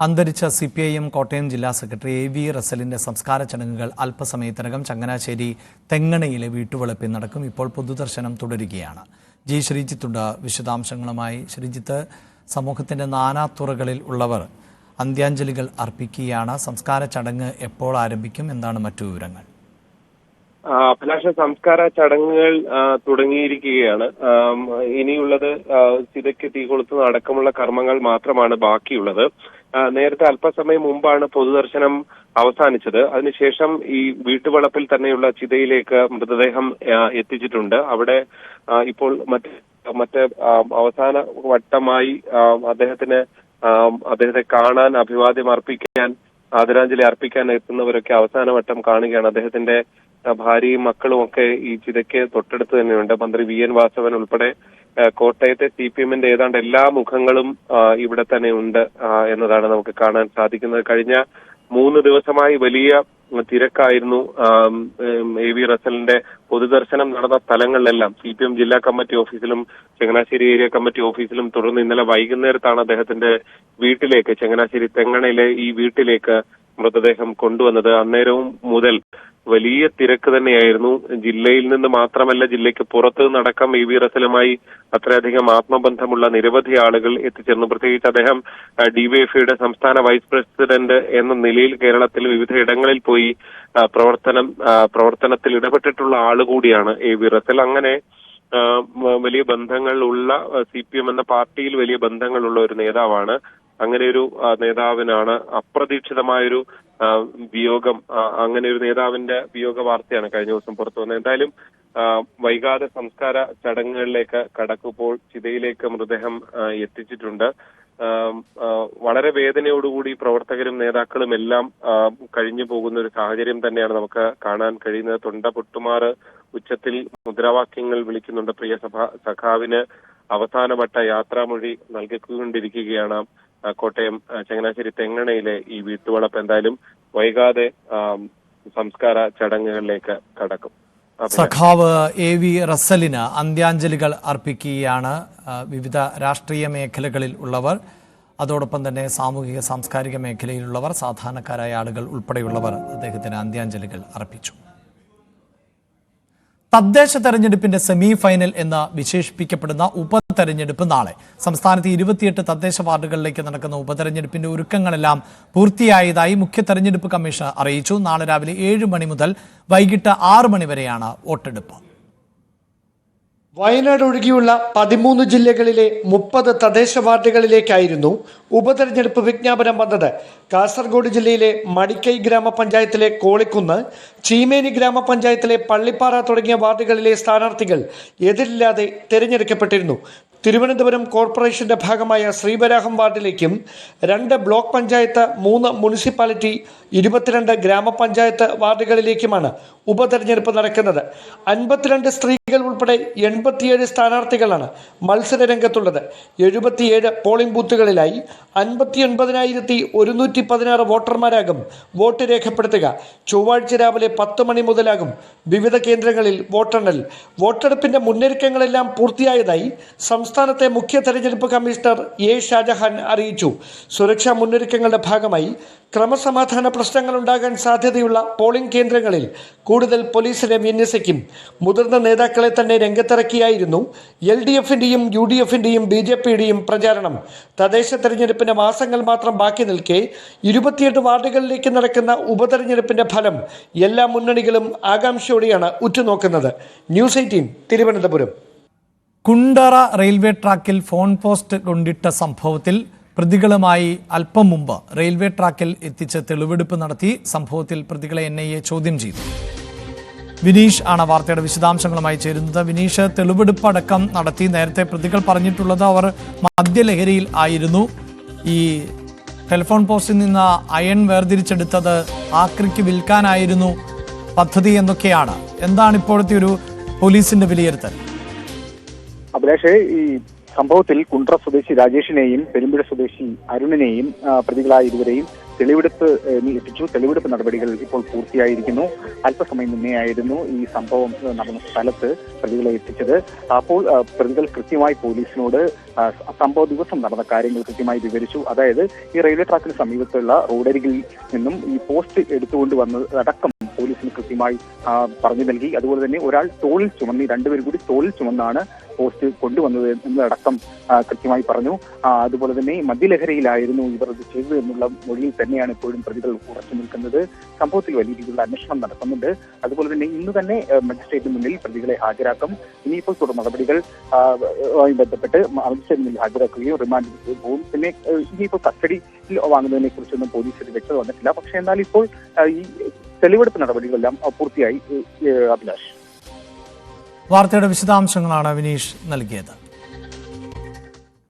അന്തരിച്ച CPIM കോട്ടയം ജില്ലാ secretary AV റസലിന്റെ സംസ്കാര ചടങ്ങുകൾ അല്പസമയത്തിനകം ചങ്ങനാശ്ശേരി തെങ്ങണയിലെ വീട്ടുവളപ്പിൽ നടക്കും. ഇപ്പോൾ പൊതുദർശനം തുടരുകയാണ്. ജി ശ്രീജിത്തുണ്ട് വിശദാംശങ്ങളുമായി. ശ്രീജിത്ത്, സമൂഹത്തിന്റെ നാനാതുറകളിൽ ഉള്ളവർ അന്ത്യാഞ്ജലികൾ അർപ്പിക്കുകയാണ്. സംസ്കാര ചടങ്ങ് എപ്പോൾ ആരംഭിക്കും? എന്താണ് മറ്റു വിവരങ്ങൾ? അഭിലാഷ, സംസ്കാര ചടങ്ങുകൾ തുടങ്ങിയിരിക്കുകയാണ്. ഇനിയുള്ളത് ചിതയ്ക്ക് തീ കൊളുത്തുന്ന അടക്കമുള്ള കർമ്മങ്ങൾ മാത്രമാണ് ബാക്കിയുള്ളത്. നേരത്തെ അല്പസമയം മുമ്പാണ് പൊതുദർശനം അവസാനിച്ചത്. അതിനുശേഷം ഈ വീട്ടുവളപ്പിൽ തന്നെയുള്ള ചിതയിലേക്ക് മൃതദേഹം എത്തിച്ചിട്ടുണ്ട്. അവിടെ ഇപ്പോൾ മറ്റ് അവസാന വട്ടമായി അദ്ദേഹത്തെ കാണാൻ, അഭിവാദ്യം അർപ്പിക്കാൻ, ആദരാഞ്ജലി അർപ്പിക്കാൻ എത്തുന്നവരൊക്കെ അവസാന വട്ടം കാണുകയാണ്. അദ്ദേഹത്തിന്റെ ഭാര്യയും മക്കളും ഒക്കെ ഈ ചിതയ്ക്ക് തൊട്ടടുത്ത് തന്നെയുണ്ട്. മന്ത്രി VN വാസവൻ ഉൾപ്പെടെ കോട്ടയത്തെ CPM-ന്റെ ഏതാണ്ട് എല്ലാ മുഖങ്ങളും ഇവിടെ തന്നെ ഉണ്ട് എന്നതാണ് നമുക്ക് കാണാൻ സാധിക്കുന്നത്. കഴിഞ്ഞ 3 ദിവസമായി വലിയ തിരക്കായിരുന്നു AV റസലിന്റെ പൊതുദർശനം നടന്ന സ്ഥലങ്ങളിലെല്ലാം. CPM ജില്ലാ കമ്മിറ്റി ഓഫീസിലും ചങ്ങനാശ്ശേരി ഏരിയ കമ്മിറ്റി ഓഫീസിലും, തുടർന്ന് ഇന്നലെ വൈകുന്നേരത്താണ് അദ്ദേഹത്തിന്റെ വീട്ടിലേക്ക്, ചങ്ങനാശ്ശേരി തെങ്ങണയിലെ ഈ വീട്ടിലേക്ക് മൃതദേഹം കൊണ്ടുവന്നത്. അന്നേരവും മുതൽ വലിയ തിരക്ക് തന്നെയായിരുന്നു. ജില്ലയിൽ നിന്ന് മാത്രമല്ല, ജില്ലയ്ക്ക് പുറത്ത് നടക്കം AV റസലുമായി അത്രയധികം ആത്മബന്ധമുള്ള നിരവധി ആളുകൾ എത്തിച്ചേർന്നു. പ്രത്യേകിച്ച് അദ്ദേഹം DYFIയുടെ സംസ്ഥാന വൈസ് പ്രസിഡന്റ് എന്ന നിലയിൽ കേരളത്തിൽ വിവിധ ഇടങ്ങളിൽ പോയി പ്രവർത്തനത്തിൽ ഇടപെട്ടിട്ടുള്ള ആളുകൂടിയാണ് AV റസൽ. അങ്ങനെ വലിയ ബന്ധങ്ങളുള്ള CPM എന്ന പാർട്ടിയിൽ വലിയ ബന്ധങ്ങളുള്ള ഒരു നേതാവാണ്. അങ്ങനെ ഒരു നേതാവിനാണ് അപ്രതീക്ഷിതമായൊരു വിയോഗം, അങ്ങനെ ഒരു നേതാവിന്റെ വിയോഗ വാർത്തയാണ് കഴിഞ്ഞ ദിവസം പുറത്തു വന്നത്. എന്തായാലും വൈകാതെ സംസ്കാര ചടങ്ങുകളിലേക്ക് കടക്കുമ്പോൾ ചിതയിലേക്ക് മൃതദേഹം എത്തിച്ചിട്ടുണ്ട്. വളരെ വേദനയോടുകൂടി പ്രവർത്തകരും നേതാക്കളും എല്ലാം കഴിഞ്ഞു പോകുന്ന ഒരു സാഹചര്യം തന്നെയാണ് നമുക്ക് കാണാൻ കഴിയുന്നത്. തൊണ്ട പൊട്ടുമാറ് ഉച്ചത്തിൽ മുദ്രാവാക്യങ്ങൾ വിളിക്കുന്നുണ്ട്. പ്രിയ സഖാവിന് അവസാനവട്ട യാത്രാമൊഴി നൽകിക്കൊണ്ടിരിക്കുകയാണ് കോട്ടയം ചങ്ങനാശ്ശേരി തെങ്ങണയിലെ ഈ വീട്ടുവളപ്പ്. എന്തായാലും വൈകാതെ സംസ്കാര ചടങ്ങുകളിലേക്ക് കടക്കും. സഖാവ് AV റസലിന് അന്ത്യാഞ്ജലികൾ അർപ്പിക്കുകയാണ് വിവിധ രാഷ്ട്രീയ മേഖലകളിൽ ഉള്ളവർ, അതോടൊപ്പം തന്നെ സാമൂഹിക സാംസ്കാരിക മേഖലയിലുള്ളവർ, സാധാരണക്കാരായ ആളുകൾ ഉൾപ്പെടെയുള്ളവർ അദ്ദേഹത്തിന് അന്ത്യാഞ്ജലികൾ അർപ്പിച്ചു. തദ്ദേശ തെരഞ്ഞെടുപ്പിന്റെ സെമി ഫൈനൽ എന്ന് വിശേഷിപ്പിക്കപ്പെടുന്ന ഉപതെരഞ്ഞെടുപ്പ് നാളെ. സംസ്ഥാനത്ത് 28 തദ്ദേശ വാർഡുകളിലേക്ക് നടക്കുന്ന ഉപതെരഞ്ഞെടുപ്പിന്റെ ഒരുക്കങ്ങളെല്ലാം പൂർത്തിയായതായി മുഖ്യ തെരഞ്ഞെടുപ്പ് കമ്മീഷൻ അറിയിച്ചു. നാളെ രാവിലെ 7 മണി മുതൽ വൈകിട്ട് 6 മണി വരെയാണ് വോട്ടെടുപ്പ്. വയനാട് ഒഴികെയുള്ള 13 ജില്ലകളിലെ 30 തദ്ദേശ വാർഡുകളിലേക്കായിരുന്നു ഉപതെരഞ്ഞെടുപ്പ് വിജ്ഞാപനം വന്നത്. കാസർഗോഡ് ജില്ലയിലെ മടിക്കൈ ഗ്രാമപഞ്ചായത്തിലെ കോളിക്കുന്ന്, ചീമേനി ഗ്രാമപഞ്ചായത്തിലെ പള്ളിപ്പാറ തുടങ്ങിയ വാർഡുകളിലെ സ്ഥാനാർത്ഥികൾ എതിരില്ലാതെ തിരഞ്ഞെടുക്കപ്പെട്ടിരുന്നു. തിരുവനന്തപുരം കോർപ്പറേഷന്റെ ഭാഗമായ ശ്രീവരാഹം വാർഡിലേക്കും 2 ബ്ലോക്ക് പഞ്ചായത്ത്, 3 മുനിസിപ്പാലിറ്റി, 22 ഗ്രാമപഞ്ചായത്ത് വാർഡുകളിലേക്കുമാണ് ഉപതെരഞ്ഞെടുപ്പ് നടക്കുന്നത്. 52 സ്ത്രീകൾ ഉൾപ്പെടെ 87 സ്ഥാനാർത്ഥികളാണ് മത്സര രംഗത്തുള്ളത്. 77 പോളിംഗ് ബൂത്തുകളിലായി 59,116 വോട്ടർമാരാകും വോട്ട് രേഖപ്പെടുത്തുക. ചൊവ്വാഴ്ച രാവിലെ 10 മണി മുതലാകും വിവിധ കേന്ദ്രങ്ങളിൽ വോട്ടെണ്ണൽ. വോട്ടെടുപ്പിന്റെ മുന്നൊരുക്കങ്ങളെല്ലാം പൂർത്തിയായതായി സംസ്ഥാനത്തെ മുഖ്യ തെരഞ്ഞെടുപ്പ് കമ്മീഷണർ A. ഷാജഹാൻ അറിയിച്ചു. സുരക്ഷാ മുന്നൊരുക്കങ്ങളുടെ ഭാഗമായി ക്രമസമാധാന പ്രശ്നങ്ങൾ ഉണ്ടാകാൻ സാധ്യതയുള്ള പോളിംഗ് കേന്ദ്രങ്ങളിൽ കൂടുതൽ പോലീസിനെ വിന്യസിക്കും. മുതിർന്ന നേതാക്കളെ തന്നെ രംഗത്തിറക്കിയായിരുന്നു LDF-ന്റെയും UDF-ന്റെയും BJP-യുടെയും പ്രചാരണം. തദ്ദേശ തെരഞ്ഞെടുപ്പിന് മാസങ്ങൾ മാത്രം ബാക്കി നിൽക്കെ 28 വാർഡുകളിലേക്ക് നടക്കുന്ന ഉപതെരഞ്ഞെടുപ്പിന്റെ ഫലം എല്ലാ മുന്നണികളും ആകാംക്ഷയോടെയാണ് ഉറ്റുനോക്കുന്നത്. ന്യൂസ് 18 തിരുവനന്തപുരം. കുണ്ടറ റെയിൽവേ ട്രാക്കിൽ ഫോൺ പോസ്റ്റ് കൊണ്ടിട്ട സംഭവത്തിൽ പ്രതികളുമായി അല്പം മുമ്പ് റെയിൽവേ ട്രാക്കിൽ എത്തിച്ച് തെളിവെടുപ്പ് നടത്തി. സംഭവത്തിൽ പ്രതികളെ NIA ചോദ്യം ചെയ്തു. വിനീഷ് ആണ് വാർത്തയുടെ വിശദാംശങ്ങളുമായി ചേരുന്നത്. വിനീഷ്, തെളിവെടുപ്പ് അടക്കം നടത്തി. നേരത്തെ പ്രതികൾ പറഞ്ഞിട്ടുള്ളത് അവർ മദ്യലഹരിയിൽ ആയിരുന്നു. ഈ ടെലിഫോൺ പോസ്റ്റിൽ നിന്ന് അയൺ വേർതിരിച്ചെടുത്തത് ആക്രിക്ക് വിൽക്കാനായിരുന്നു പദ്ധതി എന്നൊക്കെയാണ്. എന്താണ് ഇപ്പോഴത്തെ ഒരു പോലീസിന്റെ വിലയിരുത്തൽ? അഭിലാഷേ, ഈ സംഭവത്തിൽ കുണ്ട്ര സ്വദേശി രാജേഷിനെയും പെരുമ്പുഴ സ്വദേശി അരുണിനെയും പ്രതികളായ ഇരുവരെയും തെളിവെടുപ്പ് എത്തിച്ചു. തെളിവെടുപ്പ് നടപടികൾ ഇപ്പോൾ പൂർത്തിയായിരിക്കുന്നു. അല്പസമയം മുന്നേയായിരുന്നു ഈ സംഭവം നടന്ന സ്ഥലത്ത് പ്രതികളെ എത്തിച്ചത്. അപ്പോൾ പ്രതികൾ കൃത്യമായി പോലീസിനോട് സംഭവ ദിവസം നടന്ന കാര്യങ്ങൾ കൃത്യമായി വിവരിച്ചു. അതായത് ഈ റെയിൽവേ ട്രാക്കിന് സമീപത്തുള്ള റോഡരികിൽ നിന്നും ഈ പോസ്റ്റ് എടുത്തുകൊണ്ട് വന്നതടക്കം പോലീസിന് കൃത്യമായി പറഞ്ഞു നൽകി. അതുപോലെ തന്നെ ഒരാൾ തോളിൽ ചുമന്ന്, രണ്ടുപേരും കൂടി തോളിൽ ചുമന്നാണ് പോസ്റ്റ് കൊണ്ടുവന്നത് എന്നതടക്കം കൃത്യമായി പറഞ്ഞു. അതുപോലെ തന്നെ മദ്യലഹരിയിലായിരുന്നു ഇവർ ഇത് ചെയ്തത് എന്നുള്ള മൊഴിയിൽ തന്നെയാണ് ഇപ്പോഴും പ്രതികൾ ഉറച്ചു നിൽക്കുന്നത്. സംഭവത്തിൽ വലിയ രീതിയിലുള്ള അന്വേഷണം നടക്കുന്നുണ്ട്. അതുപോലെ തന്നെ ഇന്ന് തന്നെ മജിസ്ട്രേറ്റിന് മുന്നിൽ പ്രതികളെ ഹാജരാക്കും. ഇനിയിപ്പോൾ തുടർ നടപടികൾ ബന്ധപ്പെട്ട് മജിസ്ട്രേറ്റിന് മുന്നിൽ ഹാജരാക്കുകയും റിമാൻഡ് പോകും. പിന്നെ ഇനിയിപ്പോൾ കസ്റ്റഡിയിൽ വാങ്ങുന്നതിനെ കുറിച്ചൊന്നും പോലീസിന് വ്യക്തത വന്നിട്ടില്ല. പക്ഷേ എന്നാൽ ഇപ്പോൾ ഈ തെളിവെടുപ്പ് നടപടികളെല്ലാം പൂർത്തിയായി. അഭിലാഷ്, വാർത്തയുടെ വിശദാംശങ്ങളാണ് വിനീഷ് നൽകിയത്.